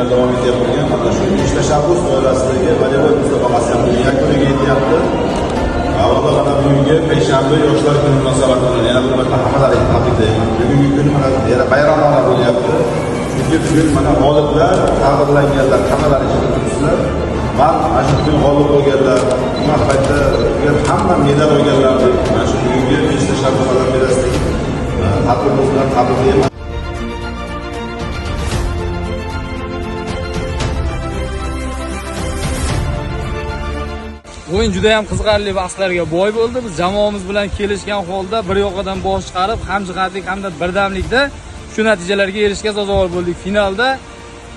yana davom etayotgan mana shu 5 tashabbus doirasidagi voleybol musobaqasi ham yakuniga yetyapti. Avvalo mana bugungi payshanba yoshlar kuni munosabati bilan yana bir marta hammalarni tabriklayman. Bugungi kun mana yana bayramona bo'lyapti. Chunki bugun mana g'oliblar, taqdirlanganlar hammalari ishtirok etibsizlar. Mana shu kun g'olib bo'lganlar, mana paytda hamma medal olganlarni mana shu bugungi 5 tashabbus olimpiadasidagi tadbirimiz bilan tabriklayman. O'yin juda ham qiziqarli bahslarga boy bo'ldi. Biz jamoamiz bilan kelishgan holda bir yoqadan bosh chiqarib, hamjihatlik hamda birdamlikda shu natijalarga erishishga sazovor bo'ldik. Finalda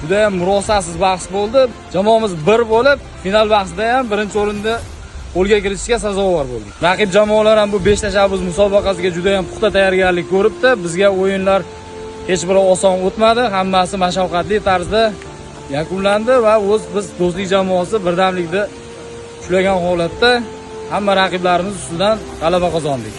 juda ham murosasiz bahs bo'ldi. Jamoamiz bir bo'lib, final bahsida ham birinchi o'rinda qo'lga kiritishga sazovor bo'ldik. Raqib jamoalar ham bu 5 tashabbus musobaqasiga juda ham puxta tayyorgarlik ko'ribdi. Bizga o'yinlar hech biri oson o'tmadi. Hammasi mashaqqatli tarzda yakunlandi va biz do'stlik jamoasi birdamlikda ushlagan holatda hamma raqiblarimiz ustidan g'alaba qozondik.